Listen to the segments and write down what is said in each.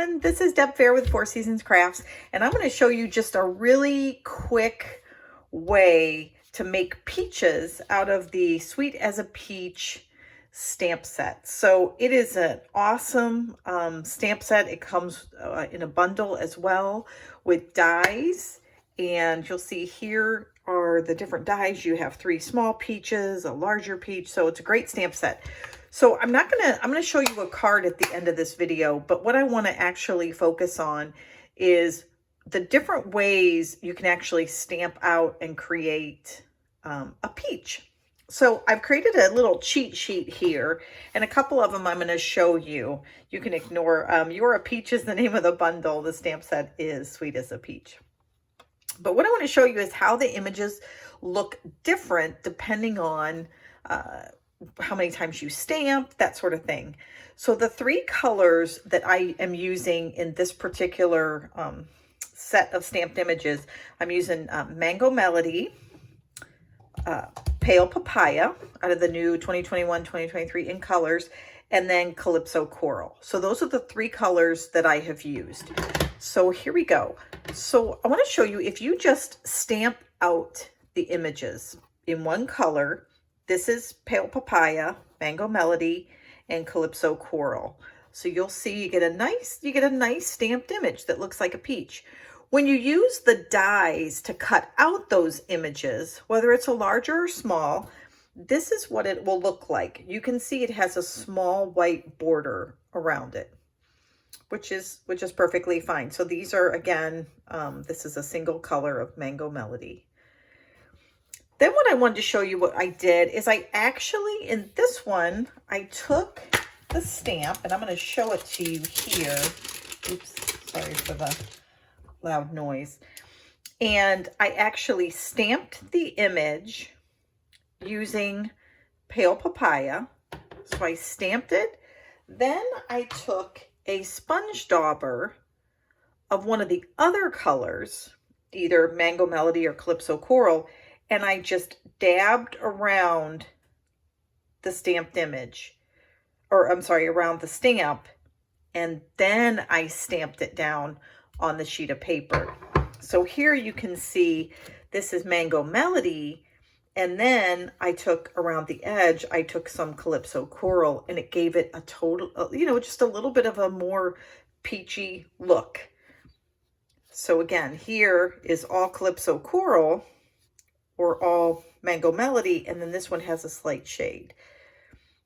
everyone, this is Deb Fair with Four Seasons Crafts, and I'm going to show you just a really quick way to make peaches out of the Sweet as a Peach stamp set. So it is an awesome stamp set. It comes in a bundle as well with dies, and you'll see here are the different dies. You have 3 small peaches, a larger peach, so it's a great stamp set. So I'm gonna show you a card at the end of this video, but what I want to actually focus on is the different ways you can actually stamp out and create a peach. So I've created a little cheat sheet here, and a couple of them I'm going to show you. You can ignore. You're a Peach is the name of the bundle. The stamp set is Sweet as a Peach. But what I want to show you is how the images look different depending on how many times you stamp, that sort of thing. So the 3 colors that I am using in this particular set of stamped images, I'm using Mango Melody, Pale Papaya out of the new 2021-2023 in colors, and then Calypso Coral. So those are the 3 colors that I have used. So here we go. So I want to show you, if you just stamp out the images in one color, this is Pale Papaya, Mango Melody, and Calypso Coral. So you'll see you get a nice stamped image that looks like a peach. When you use the dies to cut out those images, whether it's a larger or small, this is what it will look like. You can see it has a small white border around it, which is perfectly fine. So these are, again, this is a single color of Mango Melody. Then what I wanted to show you what I did is I actually, in this one, I took the stamp, and I'm going to show it to you here. Oops, sorry for the loud noise. And I actually stamped the image using Pale Papaya. So I stamped it. Then I took a sponge dauber of one of the other colors, either Mango Melody or Calypso Coral, and I just dabbed around the stamped image, or I'm sorry, around the stamp, and then I stamped it down on the sheet of paper. So here you can see this is Mango Melody, and then I took around the edge, I took some Calypso Coral, and it gave it a total, just a little bit of a more peachy look. So again, here is all Calypso Coral, or all Mango Melody, and then this one has a slight shade.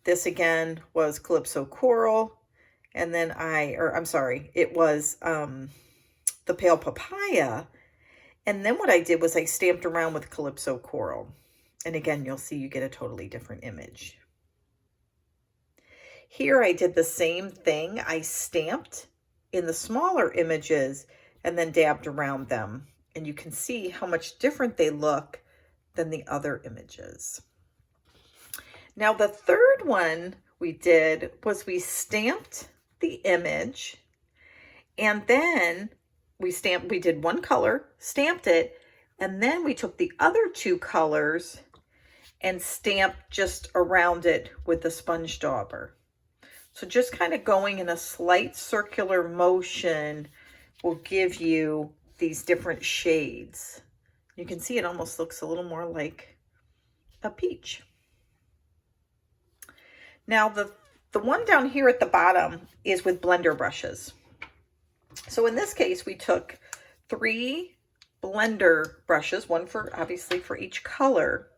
This again was Calypso Coral, and then it was the Pale Papaya, and then what I did was I stamped around with Calypso Coral, and again you'll see you get a totally different image. Here I did the same thing. I stamped in the smaller images and then dabbed around them, and you can see how much different they look than the other images. Now the third one we did was we stamped the image, and then we did one color, stamped it, and then we took the other 2 colors and stamped just around it with the sponge dauber. So just kind of going in a slight circular motion will give you these different shades. You can see it almost looks a little more like a peach. Now the one down here at the bottom is with blender brushes. So in this case, we took 3 blender brushes, one for obviously for each color,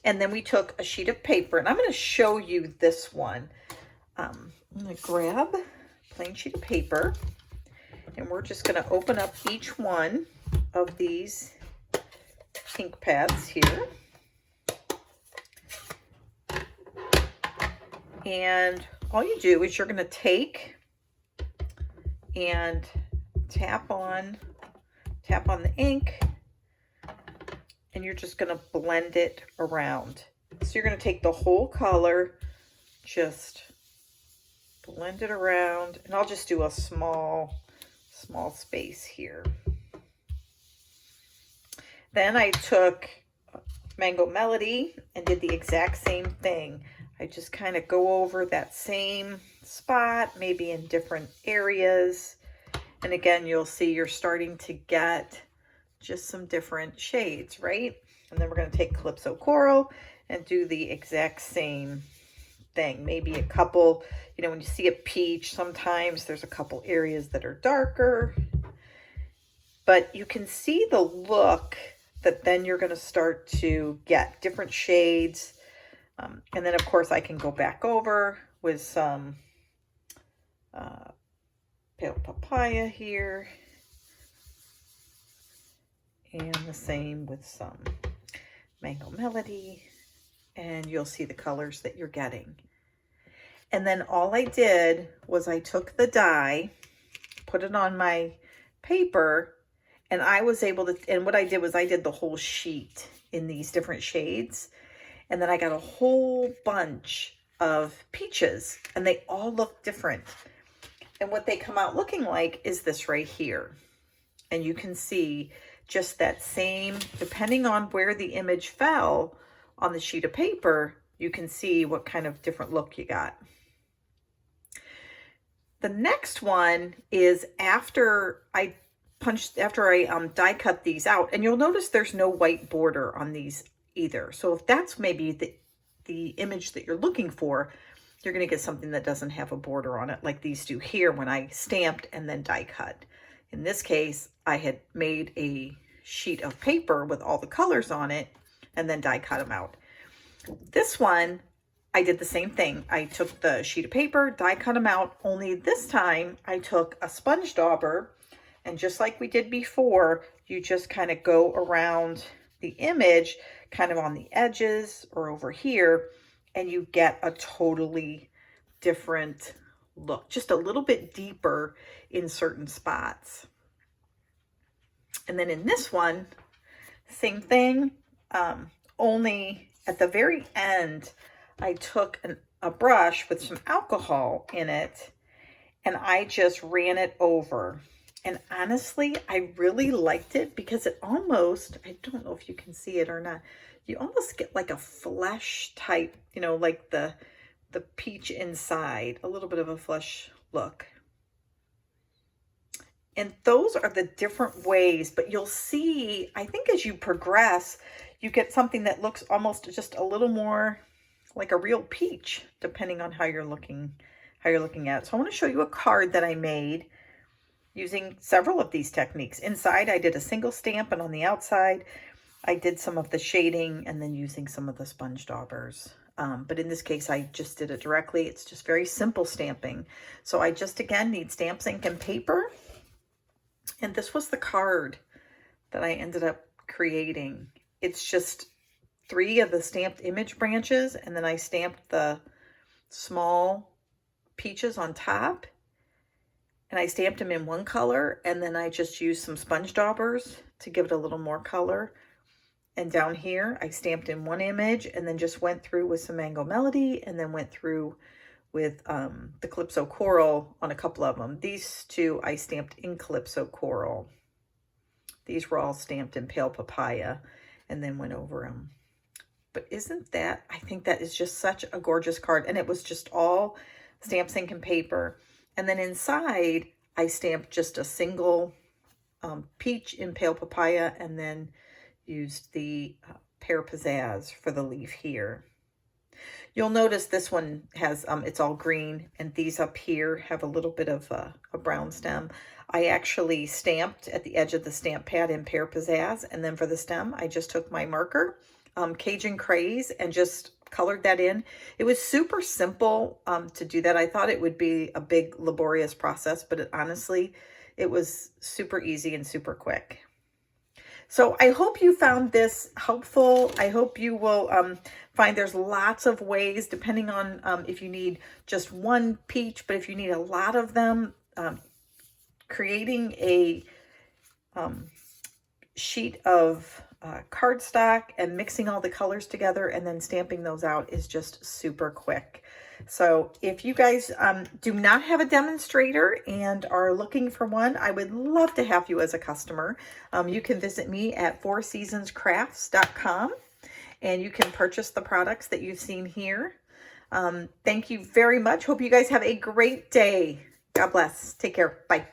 and then we took a sheet of paper, and I'm going to show you this one. I'm going to grab a plain sheet of paper, and we're just going to open up each one of these ink pads here. And all you do is you're going to take and tap on the ink, and you're just going to blend it around. So you're going to take the whole color, just blend it around, and I'll just do a small space here. Then I took Mango Melody and did the exact same thing. I just kind of go over that same spot, maybe in different areas, And again, you'll see you're starting to get just some different shades, right? And then we're going to take Calypso Coral and do the exact same thing. Maybe a couple, you know, when you see a peach, sometimes there's a couple areas that are darker, but you can see the look that then you're going to start to get different shades. And then of course I can go back over with some pale papaya here, and the same with some mango melody, and you'll see the colors that you're getting. And then all I did was I took the die, put it on my paper, and I was able to, and what I did was I did the whole sheet in these different shades, and then I got a whole bunch of peaches, and they all look different. And what they come out looking like is this right here. And you can see just that same, depending on where the image fell on the sheet of paper, you can see what kind of different look you got. The next one is after I die cut these out, and you'll notice there's no white border on these either. So if that's maybe the image that you're looking for, you're going to get something that doesn't have a border on it like these do here when I stamped and then die cut. In this case, I had made a sheet of paper with all the colors on it and then die cut them out. This one, I did the same thing. I took the sheet of paper, die cut them out, only this time I took a sponge dauber, and just like we did before, you just kind of go around the image, kind of on the edges or over here, and you get a totally different look, just a little bit deeper in certain spots. And then in this one, same thing, only at the very end, I took a brush with some alcohol in it, and I just ran it over. And honestly, I really liked it because it almost, I don't know if you can see it or not, you almost get like a flesh type, you know, like the peach inside, a little bit of a flesh look. And those are the different ways, but you'll see, I think as you progress, you get something that looks almost just a little more like a real peach, depending on how you're looking at it. So I want to show you a card that I made using several of these techniques. Inside, I did a single stamp, and on the outside, I did some of the shading and then using some of the sponge daubers. But in this case, I just did it directly. It's just very simple stamping. So I just, again, need stamps, ink, and paper. And this was the card that I ended up creating. It's just 3 of the stamped image branches, and then I stamped the small peaches on top, and I stamped them in one color, and then I just used some sponge daubers to give it a little more color. And down here, I stamped in one image, and then just went through with some Mango Melody, and then went through with the Calypso Coral on a couple of them. These 2 I stamped in Calypso Coral. These were all stamped in Pale Papaya, and then went over them. But isn't that, I think that is just such a gorgeous card. And it was just all stamps, ink, and paper. And then inside, I stamped just a single peach in Pale Papaya, and then used the Pear Pizzazz for the leaf here. You'll notice this one has, it's all green, and these up here have a little bit of a brown stem. I actually stamped at the edge of the stamp pad in Pear Pizzazz, and then for the stem, I just took my marker, Cajun Craze, and just colored that in. It was super simple to do that. I thought it would be a big laborious process, but honestly, it was super easy and super quick. So I hope you found this helpful. I hope you will find there's lots of ways, depending on if you need just one peach, but if you need a lot of them, creating a sheet of cardstock and mixing all the colors together and then stamping those out is just super quick. So if you guys do not have a demonstrator and are looking for one, I would love to have you as a customer. You can visit me at fourseasonscrafts.com, and you can purchase the products that you've seen here. Thank you very much. Hope you guys have a great day. God bless. Take care. Bye.